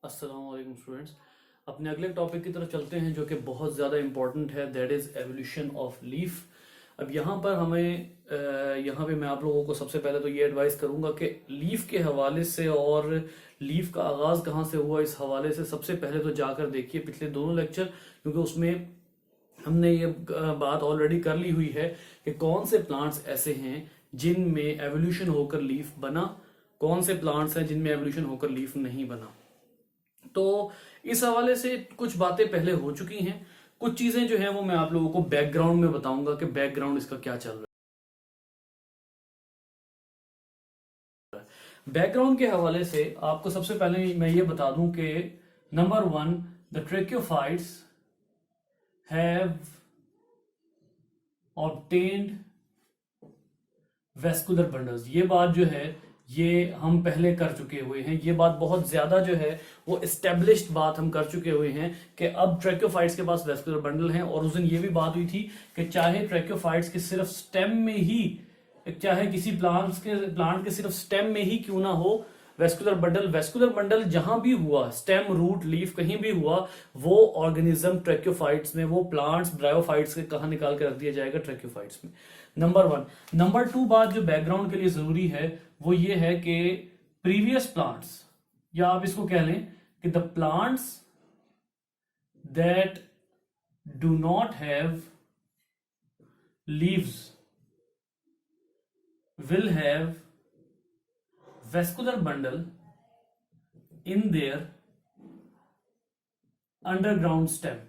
अस्सलाम वालेकुम स्टूडेंट्स। अपने अगले टॉपिक की तरफ चलते हैं जो कि बहुत ज़्यादा इंपॉर्टेंट है, that is evolution of leaf. अब यहाँ पर यहाँ पे मैं आप लोगों को सबसे पहले तो ये एडवाइस करूँगा कि लीफ के हवाले से और लीफ का आगाज़ कहाँ से हुआ इस हवाले से सबसे पहले तो जाकर देखिए पिछले दोनों लेक्चर, क्योंकि उसमें हमने ये बात ऑलरेडी कर ली हुई है कि कौन से प्लांट्स ऐसे हैं जिनमें एवोल्यूशन होकर लीफ बना, कौन से प्लांट्स हैं जिनमें एवोल्यूशन होकर लीफ नहीं बना। तो इस हवाले से कुछ बातें पहले हो चुकी हैं, कुछ चीजें जो हैं वो मैं आप लोगों को बैकग्राउंड में बताऊंगा कि बैकग्राउंड इसका क्या चल रहा है। बैकग्राउंड के हवाले से आपको सबसे पहले मैं ये बता दूं कि number 1, the ट्रेक्योफाइट्स have obtained vascular bundles. ये बात जो है ये हम पहले कर चुके हुए हैं, ये बात बहुत ज्यादा जो है वो एस्टेब्लिश्ड बात हम कर चुके हुए हैं कि अब ट्रैक्योफाइट्स के पास वेस्कुलर बंडल हैं। और उस दिन ये भी बात हुई थी कि चाहे ट्रैक्योफाइट्स के सिर्फ स्टेम में ही, चाहे किसी प्लांट के सिर्फ स्टेम में ही क्यों ना हो वेस्कुलर बंडल जहां भी हुआ, स्टेम, रूट, लीफ कहीं भी हुआ, वो ऑर्गेनिज्म ट्रैक्योफाइट्स में, वो प्लांट्स ब्रायोफाइट्स के कहा निकाल के रख दिया जाएगा ट्रैक्योफाइट्स में। नंबर 1। नंबर 2 बात जो बैकग्राउंड के लिए जरूरी है वो ये है कि प्रीवियस प्लांट्स, या आप इसको कह लें कि the plants that do not have leaves will have vascular bundle in their underground stem।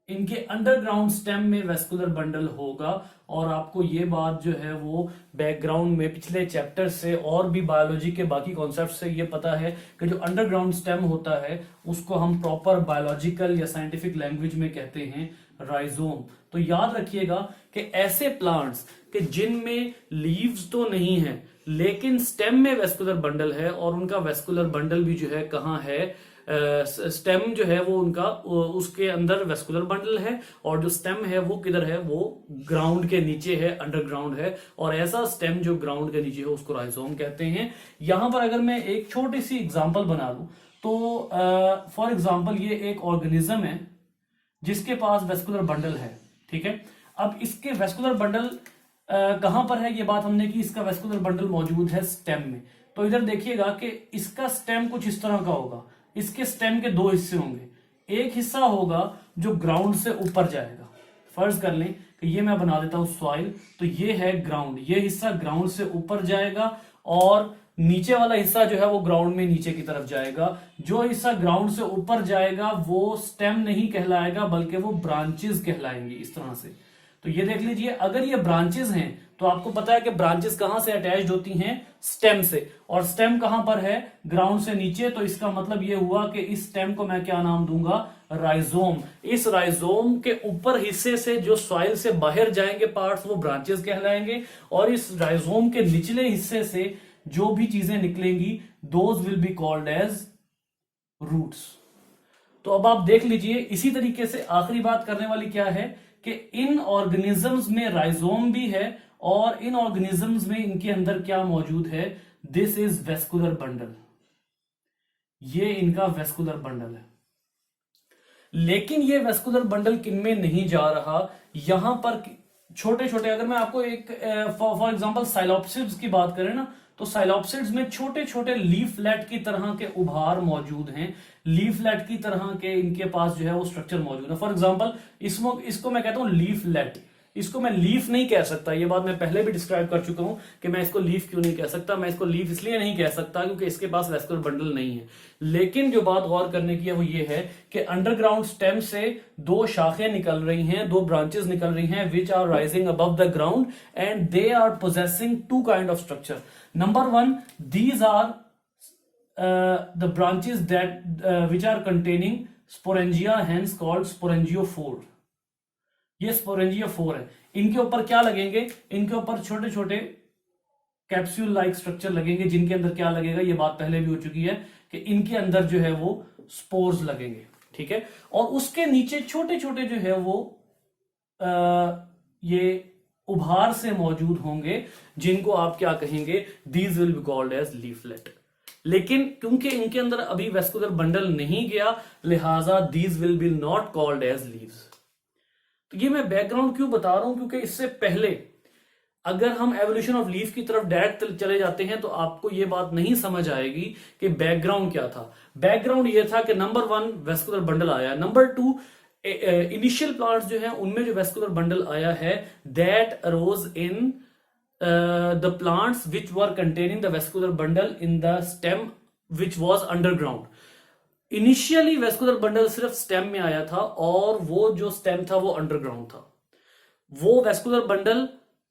इनके अंडरग्राउंड स्टेम में वेस्कुलर बंडल होगा। और आपको ये बात जो है वो बैकग्राउंड में पिछले चैप्टर से और भी बायोलॉजी के बाकी कॉन्सेप्ट से ये पता है कि जो अंडरग्राउंड स्टेम होता है उसको हम प्रॉपर बायोलॉजिकल या साइंटिफिक लैंग्वेज में कहते हैं राइजोम। तो याद रखिएगा कि ऐसे प्लांट्स कि जिनमें लीव्स तो नहीं है लेकिन स्टेम में वेस्कुलर बंडल है, और उनका वेस्कुलर बंडल भी जो है कहाँ है, स्टेम जो है वो उनका उसके अंदर वेस्कुलर बंडल है, और जो स्टेम है वो किधर है, वो ग्राउंड के नीचे है, अंडरग्राउंड है। और ऐसा स्टेम जो ग्राउंड के नीचे है उसको राइजोम कहते हैं। यहां पर अगर मैं एक छोटी सी एग्जांपल बना लूं तो फॉर एग्जांपल ये एक ऑर्गेनिज्म है जिसके पास वेस्कुलर बंडल है, ठीक है। अब इसके वेस्कुलर बंडल कहां पर है, ये बात हमने की, इसका वेस्कुलर बंडल मौजूद है स्टेम में। तो इधर देखिएगा कि इसका स्टेम कुछ इस तरह का होगा। इसके स्टेम के 2 हिस्से होंगे, एक हिस्सा होगा जो ग्राउंड से ऊपर जाएगा। फर्ज कर लें कि ये मैं बना देता हूं सॉइल, तो ये है ग्राउंड, ये हिस्सा ग्राउंड से ऊपर जाएगा, और नीचे वाला हिस्सा जो है वो ग्राउंड में नीचे की तरफ जाएगा। जो हिस्सा ग्राउंड से ऊपर जाएगा वो स्टेम नहीं कहलाएगा बल्कि वो ब्रांचेस कहलाएंगी, इस तरह से। तो ये देख लीजिए, अगर ये ब्रांचेस हैं तो आपको पता है कि ब्रांचेस कहां से अटैच्ड होती हैं, स्टेम से, और स्टेम कहां पर है, ग्राउंड से नीचे। तो इसका मतलब ये हुआ कि इस स्टेम को मैं क्या नाम दूंगा, राइजोम। इस राइजोम के ऊपर हिस्से से जो सॉइल से बाहर जाएंगे पार्ट्स वो ब्रांचेस कहलाएंगे, और इस राइजोम के निचले हिस्से से जो भी चीजें निकलेंगी those will be called as roots. तो अब आप देख लीजिए, इसी तरीके से आखिरी बात करने वाली क्या है कि इन ऑर्गेनिजम्स में राइजोम भी है, और इन ऑर्गेनिजम्स में इनके अंदर क्या मौजूद है, दिस इज वेस्कुलर बंडल। ये इनका वेस्कुलर बंडल है। लेकिन ये वेस्कुलर बंडल किनमें नहीं जा रहा, यहां पर छोटे छोटे, अगर मैं आपको एक फॉर एग्जांपल साइलोप्सिड्स की बात करें ना, तो साइलोप्सिड्स में छोटे छोटे लीफलेट की तरह के उभार मौजूद हैं। लीफलेट की तरह के इनके पास जो है वो स्ट्रक्चर मौजूद है। फॉर एग्जांपल इसको मैं कहता हूं लीफलेट। इसको मैं लीफ नहीं कह सकता, ये बात मैं पहले भी डिस्क्राइब कर चुका हूं कि मैं इसको लीफ क्यों नहीं कह सकता। मैं इसको लीफ इसलिए नहीं कह सकता क्योंकि इसके पास वेस्कुलर बंडल नहीं है। लेकिन जो बात गौर करने की है वो ये है कि अंडरग्राउंड स्टेम से 2 शाखें निकल रही हैं, 2 ब्रांचेस निकल रही हैं, which are rising above the ground, and they are possessing 2 kind of structure. Number 1, these are the branches that which are containing sporangia, hence called sporangiophore। ये स्पोरेंजियोफोर है। इनके ऊपर क्या लगेंगे, इनके ऊपर छोटे छोटे कैप्सूल लाइक स्ट्रक्चर लगेंगे, जिनके अंदर क्या लगेगा, ये बात पहले भी हो चुकी है कि इनके अंदर जो है वो स्पोर्स लगेंगे, ठीक है। और उसके नीचे छोटे छोटे जो है वो ये उभार से मौजूद होंगे, जिनको आप क्या कहेंगे, these will be called as leaflet. लेकिन क्योंकि इनके अंदर अभी वेस्कुलर बंडल नहीं गया, लिहाजा these will be not called as leaves. तो ये मैं बैकग्राउंड क्यों बता रहा हूं, क्योंकि इससे पहले अगर हम एवोल्यूशन ऑफ लीफ की तरफ डायरेक्ट चले जाते हैं तो आपको ये बात नहीं समझ आएगी कि बैकग्राउंड क्या था। बैकग्राउंड ये था कि नंबर 1 वेस्कुलर बंडल आया, नंबर 2 इनिशियल प्लांट्स जो है उनमें जो वेस्कुलर बंडल आया है that arose in the plants which were containing the vascular bundle in the stem which was underground. Initially vascular bundle सिर्फ स्टेम में आया था और वो जो स्टेम था वो अंडरग्राउंड था। वो वेस्कुलर बंडल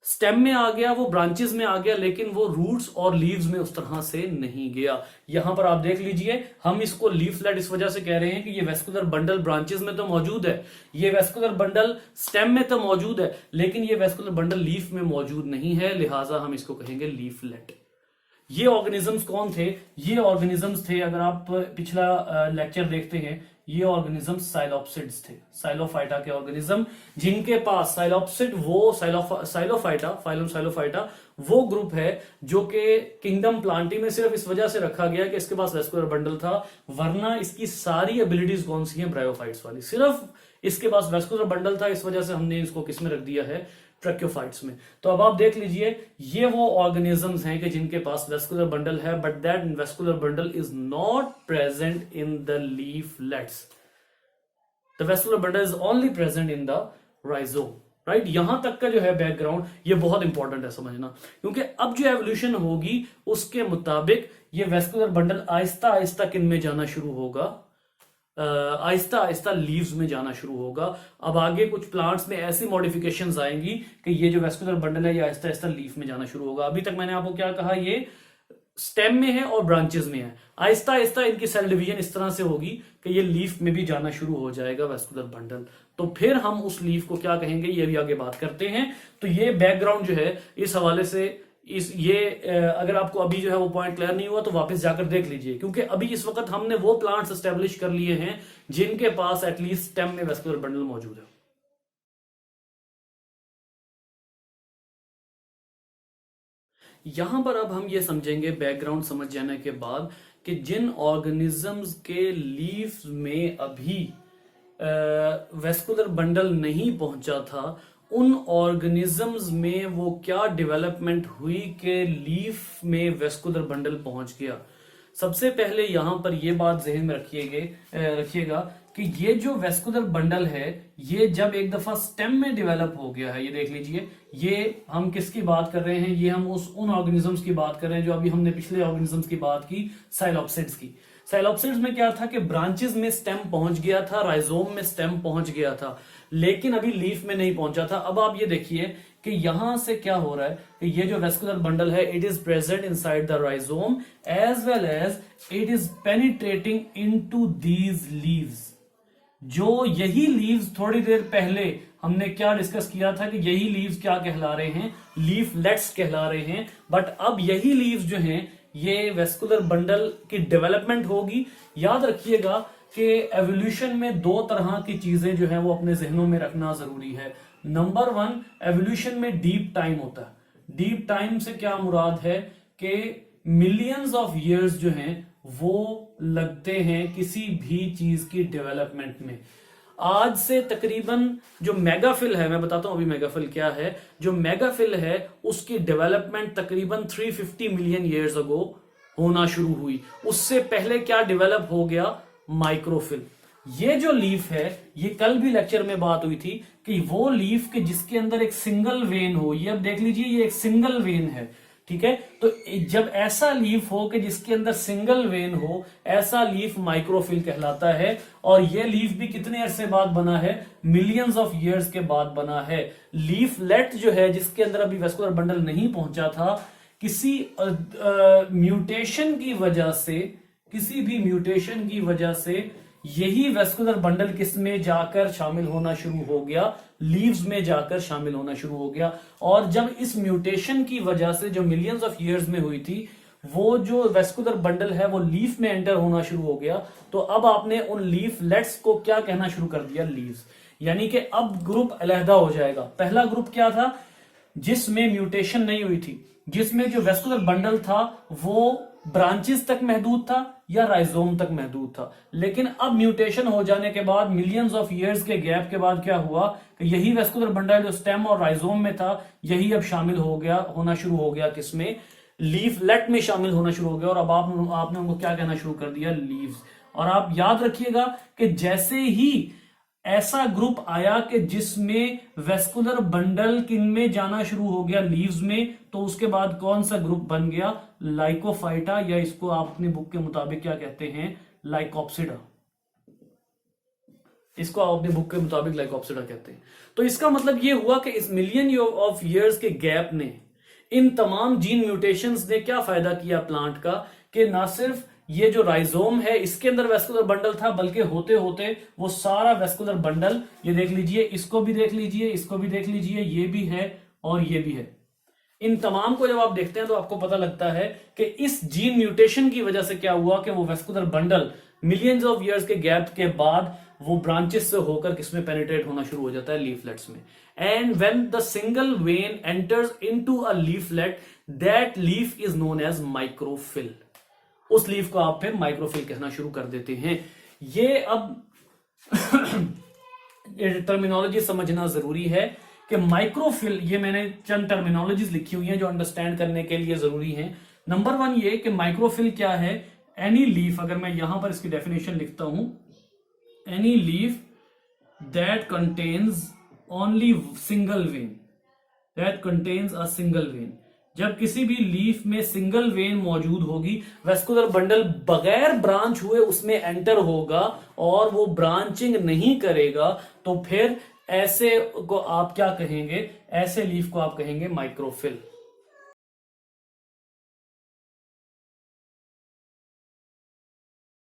स्टेम में आ गया, वो ब्रांचेस में आ गया, लेकिन वो रूट्स और लीव्स में उस तरह से नहीं गया। यहां पर आप देख लीजिए, हम इसको लीफलेट इस वजह से कह रहे हैं कि ये वेस्कुलर बंडल ब्रांचेस में तो मौजूद है, ये वेस्कुलर बंडल स्टेम में तो मौजूद है, लेकिन ये वेस्कुलर बंडल लीफ में मौजूद नहीं है, लिहाजा हम इसको कहेंगे लीफलेट। ये ऑर्गेनिजम्स कौन थे? ये ऑर्गेनिजम्स थे, अगर आप पिछला लेक्चर देखते हैं, ये ऑर्गेनिजम्स साइलोप्सिड्स थे, साइलोफाइटा के ऑर्गेनिज्म, जिनके पास साइलोप्सिड वो साइलोफाइटा, फाइलम साइलोफाइटा वो ग्रुप है जो कि किंगडम प्लांटी में सिर्फ इस वजह से रखा गया कि इसके पास वेस्कुलर बंडल था, वरना इसकी सारी एबिलिटीज कौन सी हैं? ब्रायोफाइट्स वाली। सिर्फ इसके पास वेस्कुलर बंडल था, इस वजह से हमने इसको किस में रख दिया है? ट्रैक्योफाइट्स में। तो अब आप देख लीजिए, ये वो ऑर्गेनिजम्स हैं कि जिनके पास वेस्कुलर बंडल है, but that vascular bundle is not present in the leaflets. The vascular bundle is only present in the rhizome, right. यहां तक का जो है बैकग्राउंड, ये बहुत इंपॉर्टेंट है समझना, क्योंकि अब जो एवोल्यूशन होगी उसके मुताबिक ये वेस्कुलर बंडल आहिस्ता आहिस्ता किन में जाना शुरू होगा? आहिस्ता आहिस्ता लीव्स में जाना शुरू होगा। अब आगे कुछ प्लांट्स में ऐसी मॉडिफिकेशंस आएंगी कि ये जो वेस्कुलर बंडल है ये आहिस्ता आहिस्ता लीफ में जाना शुरू होगा। अभी तक मैंने आपको क्या कहा? ये स्टेम में है और ब्रांचेस में है। आहिस्ता आहिस्ता इनकी सेल डिवीजन इस तरह से होगी कि ये लीफ में भी जाना शुरू हो जाएगा वेस्कुलर बंडल। तो फिर हम उस लीफ को क्या कहेंगे, ये भी आगे बात करते हैं। तो ये बैकग्राउंड जो है इस हवाले से अगर आपको अभी जो है वो पॉइंट क्लियर नहीं हुआ तो वापस जाकर देख लीजिए, क्योंकि अभी इस वक्त हमने वो प्लांट्स एस्टेब्लिश कर लिए हैं जिनके पास एटलीस्ट स्टेम में वेस्कुलर बंडल मौजूद है। यहां पर अब हम ये समझेंगे बैकग्राउंड समझ जाने के बाद कि जिन ऑर्गेनिजम्स के लीव्स में अभी वेस्कुलर बंडल नहीं पहुंचा था, उन ऑर्गेनिजम्स में वो क्या डेवलपमेंट हुई कि लीफ में वेस्कुलर बंडल पहुंच गया। सबसे पहले यहां पर ये बात जहन में रखिएगा कि ये जो वेस्कुलर बंडल है ये जब एक दफा स्टेम में डेवलप हो गया है, ये देख लीजिए, ये हम किसकी बात कर रहे हैं? ये हम उन ऑर्गेनिजम्स की बात कर रहे हैं जो अभी हमने पिछले ऑर्गेनिजम्स की बात की, साइलोप्सिड्स की। साइलोप्सिड्स में क्या था कि ब्रांचेस में स्टेम पहुंच गया था, राइजोम में स्टेम पहुंच गया था, लेकिन अभी लीफ में नहीं पहुंचा था। अब आप ये देखिए कि यहां से क्या हो रहा है कि ये जो वेस्कुलर बंडल है it is present inside the rhizome as well as it is penetrating into these leaves. जो यही लीव्स थोड़ी देर पहले हमने क्या डिस्कस किया था कि यही लीव्स क्या कहला रहे हैं? लीफलेट्स कहला रहे हैं। बट अब यही लीव्स जो हैं ये वेस्कुलर बंडल की डेवलपमेंट होगी। याद रखिएगा कि एवोल्यूशन में दो तरह की चीजें जो है वो अपने जहनों में रखना जरूरी है। नंबर 1, एवोल्यूशन में डीप टाइम होता है। डीप टाइम से क्या मुराद है कि मिलियंस ऑफ ईयर्स जो हैं वो लगते हैं किसी भी चीज की डेवलपमेंट में। आज से तकरीबन जो मेगाफिल है, मैं बताता हूं अभी मेगाफिल क्या है, जो मेगाफिल है उसकी डेवलपमेंट तकरीबन 350 मिलियन ईयर्स अगो होना शुरू हुई। उससे पहले क्या डेवलप हो गया? माइक्रोफिल। ये जो लीफ है, ये कल भी लेक्चर में बात हुई थी कि वो लीफ के जिसके अंदर एक सिंगल वेन हो, ये अब देख लीजिए ये एक सिंगल वेन है, ठीक है। तो जब ऐसा लीफ हो कि जिसके अंदर सिंगल वेन हो, ऐसा लीफ माइक्रोफिल कहलाता है। और ये लीफ भी कितने अरसे बाद बना है? मिलियंस ऑफ ईयर्स के बाद बना है। लीफलेट जो है जिसके अंदर अभी वेस्कुलर बंडल नहीं पहुंचा था, किसी म्यूटेशन की वजह से, किसी भी म्यूटेशन की वजह से यही वेस्कुलर बंडल किस में जाकर शामिल होना शुरू हो गया? लीव्स में जाकर शामिल होना शुरू हो गया। और जब इस म्यूटेशन की वजह से जो मिलियंस ऑफ ईयर्स में हुई थी, वो जो वेस्कुलर बंडल है वो लीफ में एंटर होना शुरू हो गया। तो अब आपने उन लीफलेट्स को क्या कहना शुरू कर दिया? लीव्स। यानी कि अब ग्रुप अलहदा हो जाएगा। पहला ग्रुप क्या था? जिसमें म्यूटेशन नहीं हुई थी, जिसमें जो वेस्कुलर बंडल था वो ब्रांचेस तक महदूद था या राइजोम तक महदूद था। लेकिन अब म्यूटेशन हो जाने के बाद, मिलियंस ऑफ ईयर्स के गैप के बाद क्या हुआ कि यही वेस्कुलर बंडल जो स्टेम और राइजोम में था, यही अब शामिल होना शुरू हो गया किसमें, लीफलेट में शामिल होना शुरू हो गया। और अब आपने उनको क्या कहना शुरू कर दिया, लीव्स। और आप याद रखिएगा कि जैसे ही ऐसा ग्रुप आया कि जिसमें वेस्कुलर बंडल किन में जाना शुरू हो गया, लीव्स में, तो उसके बाद कौन सा ग्रुप बन गया, लाइकोफाइटा, या इसको आप अपनी बुक के मुताबिक क्या कहते हैं, लाइकोप्सिडा। इसको आप अपनी बुक के मुताबिक लाइकोप्सिडा कहते हैं। तो इसका मतलब यह हुआ कि इस मिलियन ऑफ ईयर्स के गैप ने, इन तमाम जीन म्यूटेशंस ने क्या फायदा किया प्लांट का, कि ना सिर्फ ये जो राइजोम है इसके अंदर वेस्कुलर बंडल था, बल्कि होते होते वो सारा वेस्कुलर बंडल, ये देख लीजिए, इसको भी देख लीजिए, इसको भी देख लीजिए, ये भी है और ये भी है। इन तमाम को जब आप देखते हैं तो आपको पता लगता है कि इस जीन म्यूटेशन की वजह से क्या हुआ कि वो vascular bundle millions of years के गैप के बाद वो ब्रांचेस से होकर किसमें पेनिट्रेट होना शुरू हो जाता है, लीफलेट्स में। And when the single vein enters into a leaflet, that leaf is known as microphyll. उस लीफ को आप फिर माइक्रोफिल कहना शुरू कर देते हैं। ये अब टर्मिनोलॉजी समझना जरूरी है कि माइक्रोफिल, ये मैंने चंद टर्मिनोलॉजीज लिखी हुई हैं जो अंडरस्टैंड करने के लिए जरूरी हैं। नंबर 1 ये कि माइक्रोफिल क्या है, एनी लीफ, अगर मैं यहां पर इसकी डेफिनेशन लिखता हूं, any leaf that contains only single when, that contains a single when. जब किसी भी लीफ में सिंगल वेन मौजूद होगी, वेस्कुलर बंडल बगैर ब्रांच हुए उसमें एंटर होगा और वो ब्रांचिंग नहीं करेगा, तो फिर ऐसे को आप क्या कहेंगे, ऐसे लीफ को आप कहेंगे माइक्रोफिल।